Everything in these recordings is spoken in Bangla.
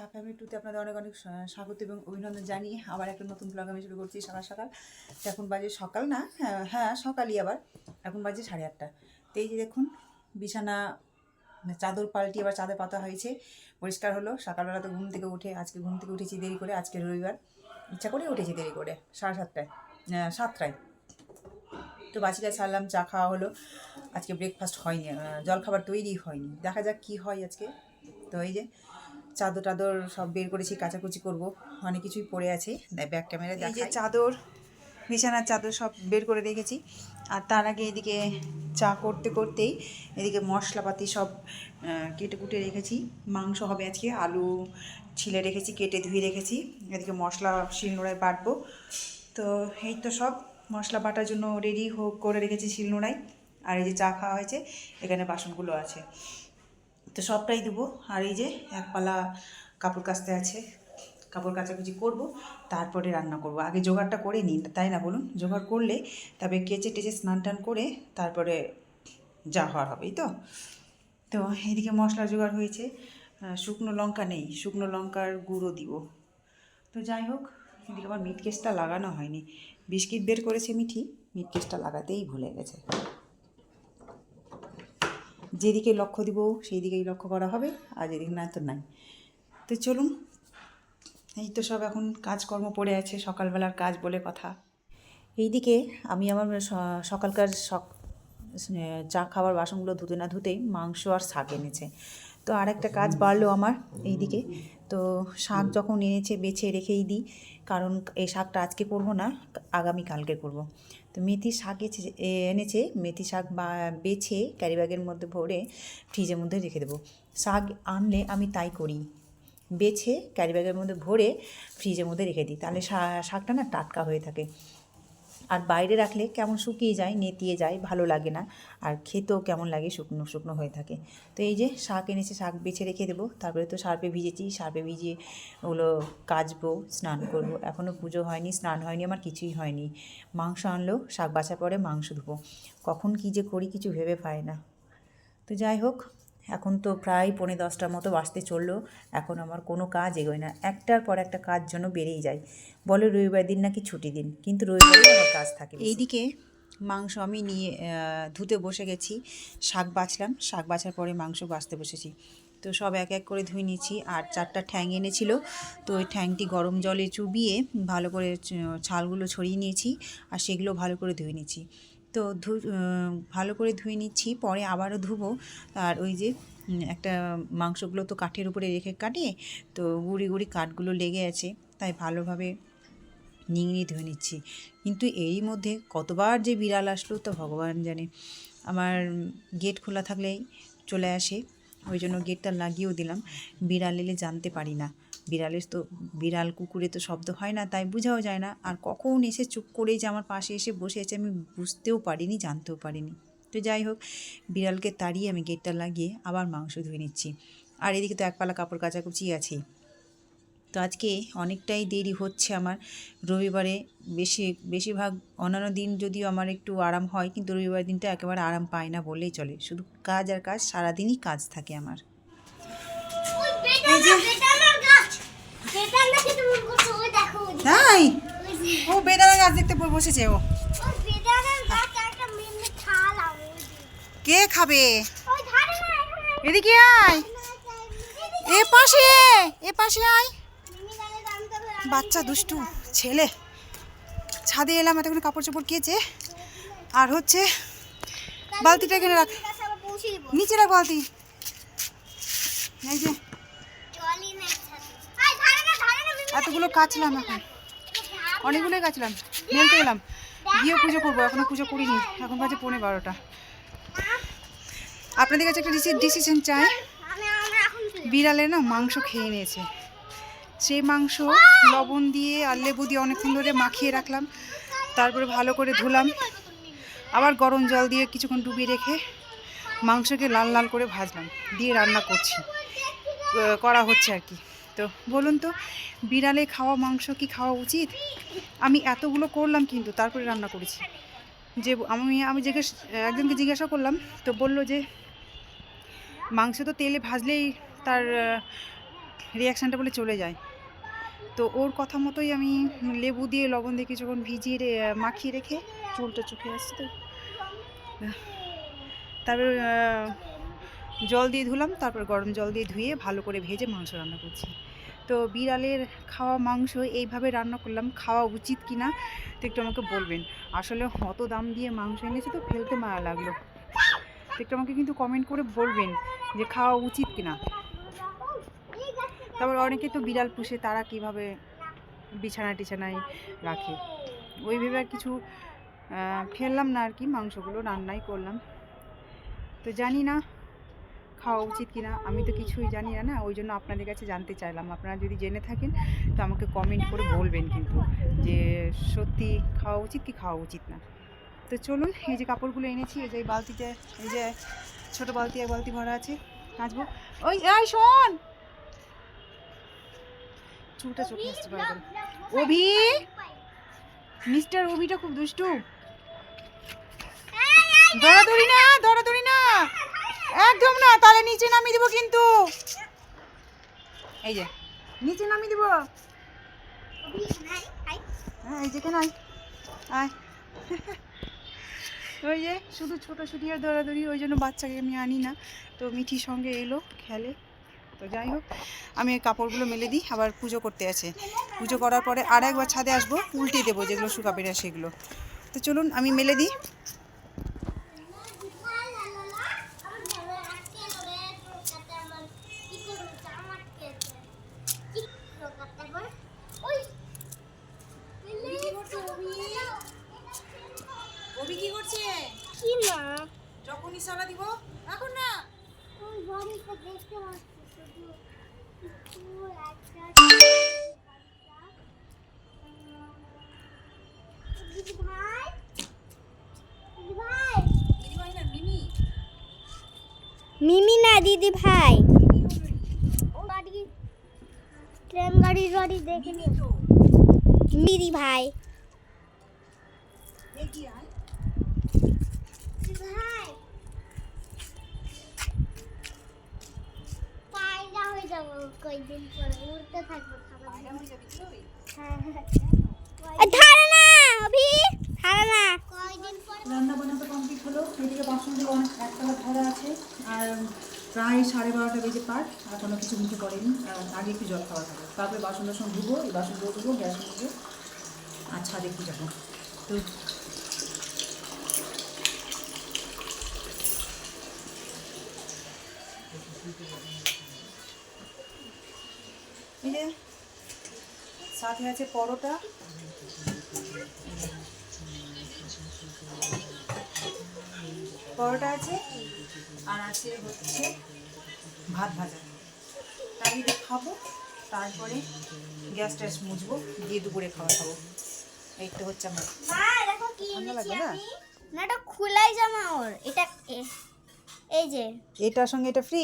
চা ফ্যামিলি টুতে আপনাদের অনেক অনেক স্বাগত এবং অভিনন্দন জানিয়ে আবার একটা নতুন ব্লগ আমি শুরু করছি সকাল সকাল। তো এখন বাজে সকাল না, হ্যাঁ সকালই, আবার এখন বাজে 8:30। তো এই যে দেখুন বিছানা চাদর পাল্টি আবার চাদর পাতা হয়েছে, পরিষ্কার হলো। সকালবেলা তো ঘুম থেকে উঠে, আজকে ঘুম থেকে উঠেছি দেরি করে, আজকে রবিবার, ইচ্ছা করে উঠেছি দেরি করে, 7:30টায়, 7টায়। তো বাসি কাজ সারলাম, চা খাওয়া হলো। আজকে ব্রেকফাস্ট হয়নি, জলখাবার তৈরি হয়নি, দেখা যাক কী হয় আজকে। তো এই যে চাদর টাদর সব বের করেছি, কাচাকুচি করব, অনেক কিছুই পড়ে আছে, ব্যাক ক্যামেরা। এই যে চাদর, বিছানার চাদর সব বের করে রেখেছি। আর তার আগে এদিকে চা করতে করতেই এদিকে মশলাপাতি সব কেটে কুটে রেখেছি। মাংস হবে আজকে, আলু ছিলে রেখেছি, কেটে ধুয়ে রেখেছি। এদিকে মশলা শিলনোড়ায় বাটবো। তো এই তো সব মশলা বাটার জন্য রেডি করে রেখেছি শিলনোড়ায়। আর এই যে চা খাওয়া হয়েছে, এখানে বাসনগুলো আছে, তো সবটাই দেবো। আর এই যে একপালা কাপড় কাচতে আছে, কাপড় কাচাকুচি করব, তারপরে রান্না করব। আগে জোগাড়টা করে নিই, তাই না বলুন? জোগাড় করলে তবে কেচে টেচে স্নান টান করে তারপরে যা হওয়ার হবেই। তো তো এদিকে মশলা জোগাড় হয়েছে, শুকনো লঙ্কা নেই, শুকনো লঙ্কার গুঁড়ো দিব। তো যাই হোক, এদিকে আমার মিট কেসটা লাগানো হয়নি, বিস্কিট বের করেছে মিঠি, মিট কেসটা লাগাতেই ভুলে গেছে। যেদিকে লক্ষ্য দিব সেই দিকেই লক্ষ্য করা হবে, আর যেদিকে না তো নাই। তো চলুন, এই তো সব এখন কাজকর্ম পড়ে আছে, সকালবেলার কাজ বলে কথা। এইদিকে আমি আমার সকালকার চা খাওয়ার বাসনগুলো ধুতে না ধুতেই মাংস আর শাক এনেছে। তো আর একটা কাজ বাড়লো আমার এইদিকে। তো শাক যখন এনেছে বেছে রেখেই দিই, কারণ এই শাকটা আজকে করবো না, আগামী কালকে করব। তো মেথি শাক এনেছে, মেথি শাক বেছে ক্যারি ব্যাগের মধ্যে ভরে ফ্রিজের মধ্যে রেখে দেবো। শাক আনলে আমি তাই করি, বেছে ক্যারি ব্যাগের মধ্যে ভরে ফ্রিজের মধ্যে রেখে দিই, তাহলে শাকটা না টাটকা হয়ে থাকে। আর বাইরে রাখলে কেমন শুকিয়ে যায়, নেতিয়ে যায়, ভালো লাগে না, আর খেতেও কেমন লাগে, শুকনো শুকনো হয়ে থাকে। তো এই যে শাক এনেছে, শাক বেছে রেখে দেবো। তারপরে তো সার্ফে ভিজেছি, সার্ফে ভিজিয়ে ওগুলো কাচবো, স্নান করব। এখনও পুজো হয়নি, স্নান হয়নি, আমার কিছুই হয়নি। মাংস আনলেও শাক বাছার পরে মাংস ধুবো, কখন কী যে করি কিছু ভেবে পাই না। তো যাই হোক, এখন তো প্রায় 9:45 মতো বাজতে চললো, এখন আমার কোনো কাজ এগোয় না, একটার পর একটা কাজ যেন বেড়েই যায়। বলে রবিবার দিন নাকি ছুটি দিন, কিন্তু রবিবারে আমার কাজ থাকে। এইদিকে মাংস আমি নিয়ে ধুতে বসে গেছি, শাক বাছলাম, শাক বাছার পরে মাংস বাছতে বসেছি। তো সব এক এক করে ধুয়ে নিয়েছি। আর 4টা ঠ্যাং এনেছিল, তো ওই ঠ্যাংটি গরম জলে চুবিয়ে ভালো করে ছালগুলো ছড়িয়ে নিয়েছি, আর সেগুলো ভালো করে ধুয়ে নিয়েছি। তো ভালো করে ধুয়ে নিচ্ছি, পরে আবারও ধুবো। আর ওই যে একটা মাংসগুলো তো কাঠের উপরে রেখে কাটে, তো গুঁড়ি গুঁড়ি কাঠগুলো লেগে আছে, তাই ভালোভাবে নিংড়িয়ে ধুয়ে নিচ্ছি। কিন্তু এরই মধ্যে কতবার যে বিড়াল আসলো তা ভগবান জানে। আমার গেট খোলা থাকলেই চলে আসে, ওই জন্য গেটটা লাগিয়েও দিলাম। বিড়াল এলে জানতে পারি না, বিড়াল কুকুরে তো শব্দ হয় না, তাই বোঝাও যায় না। আর কখন এসে চুপ করেই যে আমার পাশে এসে বসে আছে আমি বুঝতেও পারিনি, জানতেও পারিনি। তো যাই হোক, বিড়ালকে তাড়িয়ে আমি গেটটা লাগিয়ে আবার মাংস ধুয়ে নিচ্ছি। আর এদিকে তো একপালা কাপড় কাচাকুচি আছেই। তো আজকে অনেকটাই দেরি হচ্ছে আমার, রবিবারে বেশিরভাগ অন্যান্য দিন যদিও আমার একটু আরাম হয়, কিন্তু রবিবার দিনটা একেবারে আরাম পায় না বললেই চলে, শুধু কাজ আর কাজ, সারাদিনই কাজ থাকে আমার। তাই ও বেদানা গাছ দেখতে বসেছে ও। কে খাবে? এদিকে আয়, এ পাশে আয়। বাচ্চা দুষ্টু ছেলে। ছাদে এলাম, এতক্ষণ কাপড় চোপড় কেচে, আর হচ্ছে বালতিটা এখানে রাখ, নিচে রাখ বালতি। এই যে এতগুলো কাচলাম, এখন অনেকগুলোই কাচলাম, মেলতে এলাম, গিয়ে পুজো করবো। এখনো পুজো করিনি, এখন বাজে 11:15। আপনাদের কাছে একটা ডিসিশন চাই। বিড়ালে না মাংস খেয়ে নিয়েছে, সেই মাংস লবণ দিয়ে আর লেবু দিয়ে অনেকক্ষণ ধরে মাখিয়ে রাখলাম, তারপরে ভালো করে ধুলাম, আবার গরম জল দিয়ে কিছুক্ষণ ডুবিয়ে রেখে মাংসকে লাল লাল করে ভাজলাম, দিয়ে রান্না করা হচ্ছে আর কি। তো বলুন তো, বিড়ালে খাওয়া মাংস কি খাওয়া উচিত? আমি এতগুলো করলাম, কিন্তু তারপরে রান্না করেছি। যে আমি একজনকে জিজ্ঞাসা করলাম, তো বলল যে মাংস তো তেলে ভাজলেই তার রিয়াকশানটা বলে চলে যায়। তো ওর কথা মতোই আমি লেবু দিয়ে লবণ দিয়ে কিছুক্ষণ ভিজিয়ে মাখিয়ে রেখে, চুলটা চোখে আসছে তো, তারপর জল দিয়ে ধুলাম, তারপর গরম জল দিয়ে ধুয়ে ভালো করে ভেজে মাংস রান্না করছি। তো বিড়ালের খাওয়া মাংস এইভাবে রান্না করলাম, খাওয়া উচিত কি না তো একটু আমাকে বলবেন। আসলে অত দাম দিয়ে মাংস এনেছে তো ফেলতে মায়া লাগলো, তো একটু আমাকে কিন্তু কমেন্ট করে বলবেন যে খাওয়া উচিত কি না। তারপর অনেকে তো বিড়াল পুষে, তারা কিভাবে বিছানা টিছানায় রাখে, ওই ভেবে আর কিছু ফেললাম না আর কি, মাংসগুলো রান্নাই করলাম। তো জানি না খাওয়া উচিত কি না, আমি তো কিছুই জানি না, ওই জন্য আপনাদের কাছে জানতে চাইলাম। আপনারা যদি জেনে থাকেন তো আমাকে কমেন্ট করে বলবেন কিন্তু, যে সত্যি খাওয়া উচিত কি খাওয়া উচিত না। তো চলুন, এই যে কাপড়গুলো এনেছি, এই যে বালতিতে, এই যে ছোটো বালতি, এক বালতি ভরা আছে, কাচবো। ওই এই শোন, চুলটা চোখে আসতে পারবে। অভি, মিস্টার অভিটা খুব দুষ্টু, দৌড়াদৌড়ি না, দৌড়াদৌড়ি না একদম না, তাহলে নিচে নামিয়ে দেবো কিন্তু। এই যে নিচে নামিয়ে দেবো। হ্যাঁ এই যে কেন আয়, ওই যে শুধু ছোটাছুটি আর দৌড়াদৌড়ি, ওই জন্য বাচ্চাকে আমি আনি না। তো মিঠির সঙ্গে এলো, খেলে। তো যাই হোক, আমি এই কাপড়গুলো মেলে দিই, আবার পুজো করতে আছে। পুজো করার পরে আর একবার ছাদে আসবো, উল্টে দেবো যেগুলো শুকাবে না সেগুলো। তো চলুন আমি মেলে দিই। অভি কি করছে? কি না যখন ইশারা দিব এখন না। ওই বাড়িটা দেখতে পাচ্ছি শুধু কিছু একটা দিদি ভাই দিদি ভাই দিদি ভাই না, মিমি। মিমি না দিদি ভাই, ও গাড়ি ট্রেন গাড়ি দেখে নি তো দিদি ভাই এগিয়ে আয়। দিদি ভাই পায়রা হয়ে যাবো কয়েকদিন পরে, উড়তে থাকবো পায়রা হয়ে যাবি তুই? ধারে না অভি, ধারে না কয়েকদিন পরে রান্না বান্না তো কমপ্লিট হলো, এদিকে বাসনগুলো অনেক একতলা ধরা আছে, আর প্রায় 12:30 বেজে পার, এখনও কিছু মুখে পড়েনি। আগে একটু জল খাওয়া থাকবে, তারপরে বাসন টাসন ধুবো, এই বাসনগুলো ধুবো, গ্যাস মুছবো, আর ছাদে একটু যাবো। তো এই যে সাথে আছে পরোটা, পরোটা আছে, আর আছে হচ্ছে ভাত ভাজা। তাই খাবো, তারপরে গ্যাস ট্যাস মুছবো, দিয়ে দুপুরে খাওয়া খাবো। এই তো হচ্ছে আমার। মা দেখো কি ঠান্ডা এনেছি লাগবে না? আমি, না এটা খোলাই জামা ওর, এটা এই যে এটার সঙ্গে এটা ফ্রি?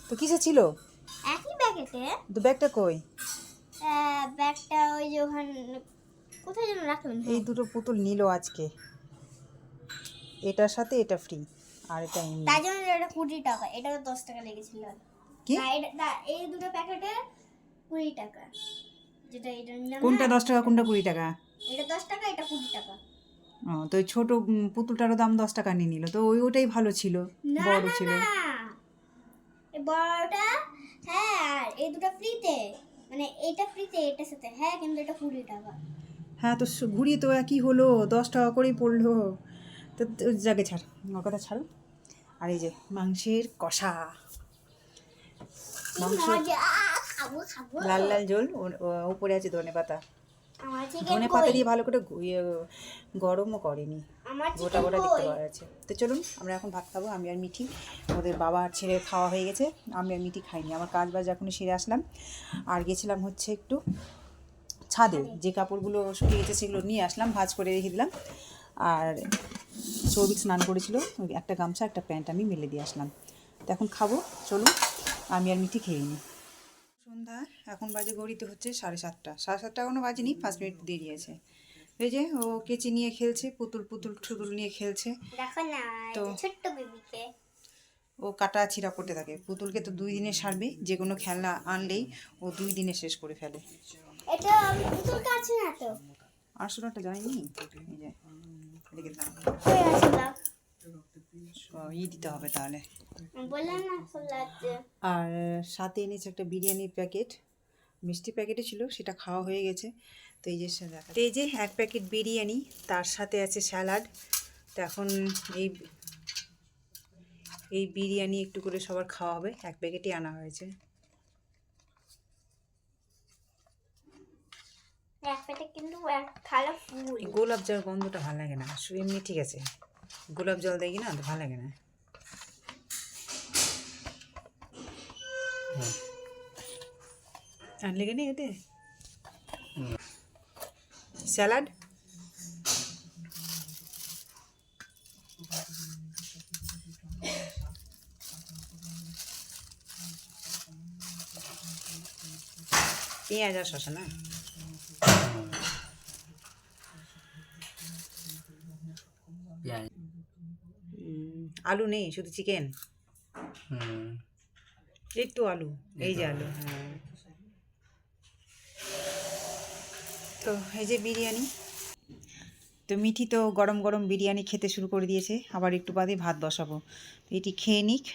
তো কিসে ছিল? একই প্যাকেটে। তো ব্যাগটা কই? ব্যাগটা ওই যে ওখানে কোথায় যেন রাখলাম। এই দুটো পুতুল নিল আজকে, এটার সাথে এটা ফ্রি, আর এটা এমনি। তার জন্য এটা 20 টাকা, এটা 10 টাকা লেগেছিল। কি? না এটা না, এই দুটো প্যাকেটে 20 টাকা, যেটা এটা নিলাম কোনটা না, 10 টাকা, কোনটা 20 টাকা? এটা 10 টাকা, এটা 20 টাকা। ও, তো ওই ছোট পুতুলটারও দাম 10 টাকা নিয়ে নিল, তো ওটাই ভালো ছিল, না বড় না ছিল। না, এই বড়টা হ্যাঁ, আর এই দুটো ফ্রিতে, মানে এইটা ফ্রিতে এটার সাথে, হ্যাঁ কিন্তু এটা 20 টাকা। হ্যাঁ, তো ঘুরিয়ে তো একই হলো, 10 টাকা করেই পড়লো। তো যাকে ছাড়, ওর কথা ছাড়ো। আর এই যে মাংসের কষা, মাংস মজা, খাবো খাবো। লাল লাল ঝোল, উপরে আছে ধনে পাতা। আমার চিকেন ধনে পাতা কই, দিয়ে ভালো করে গরমও করেনি, আমার গোটা চিকেন গোটা দেখতে কই। পাওয়া যাচ্ছে। তো চলুন আমরা এখন ভাত খাবো, আমি আর মিঠি। ওদের বাবা আর ছেলে খাওয়া হয়ে গেছে, আমি আর মিঠি খাইনি। আমার কাজ বাজ এখনই সেরে আসলাম, আর গেছিলাম হচ্ছে একটু ছাদে, যে কাপড়গুলো শুকিয়ে গেছে সেগুলো নিয়ে আসলাম, ভাঁজ করে রেখে দিলাম। আর সৌভিক স্নান করেছিল, একটা গামছা একটা প্যান্ট আমি মেলে দিয়ে আসলাম। তো এখন খাবো, চলুন আমি আর মিঠি খেয়ে নিই। সন্ধ্যা, এখন বাজে ঘড়িতে হচ্ছে 7:30, 7:30 এখনও বাজেনি, 5 মিনিট দেরি আছে। এই যে ও কেচি নিয়ে খেলছে, পুতুল পুতুল ঠুতুল নিয়ে খেলছে। দেখো না, তো ছোট্ট বেবিকে ও কাটা ছিঁড়া করতে থাকে। পুতুলকে তো 2 দিনে সারবে, যে কোনো খেলনা আনলেই ও 2 দিনে শেষ করে ফেলে। এটা পুতুল কাছে না তো, আরশোলাটা যায়নি, এই যে রেখে দিলাম। কই আসলা দিতে হবে তাহলে। বললাম না আসলা আছে। আর সাথে এনেছে একটা বিরিয়ানির প্যাকেট, মিষ্টি প্যাকেটে ছিল, সেটা খাওয়া হয়ে গেছে। তো এই যে তো এই যে 1 প্যাকেট বিরিয়ানি, তার সাথে আছে স্যালাড। তো এখন এই এই বিরিয়ানি একটু করে সবার খাওয়া হবে, 1 প্যাকেটই আনা হয়েছে। এক পেটে কিন্তু এক থালা ফুল। এই গোলাপ জল গন্ধটা ভালো লাগে না, এমনি ঠিক আছে, গোলাপ জল দেখি না তো ভালো লাগে না। আর লেগে নেই এতে স্যালাড। পেঁয়াজ আর শসা না, আলু নেই, শুধু চিকেন। একটু আলু, এই যে আলু, হ্যাঁ। তো এই যে বিরিয়ানি। তো মিঠি তো গরম গরম বিরিয়ানি খেতে শুরু করে দিয়েছে, আবার একটু বাদে ভাত বসাবো। তো এটি খেয়ে নিক,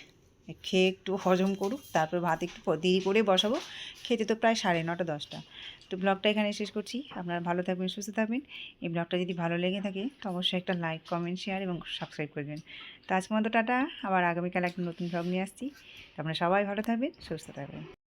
খেয়ে একটু হজম করুক, তারপর ভাত একটু দেরি করে বসাবো। খেতে তো প্রায় 9:30 10টা। তো ব্লগটা এখানে শেষ করছি। আপনারা ভালো থাকবেন, সুস্থ থাকবেন। এই ব্লগটা যদি ভালো লেগে থাকে তো অবশ্যই একটা লাইক, কমেন্ট, শেয়ার এবং সাবস্ক্রাইব করে দেবেন। তো আজকের মতো টাটা, আবার আগামীকাল একটা নতুন ব্লগ নিয়ে আসছি। তো আপনারা সবাই ভালো থাকবেন, সুস্থ থাকবেন।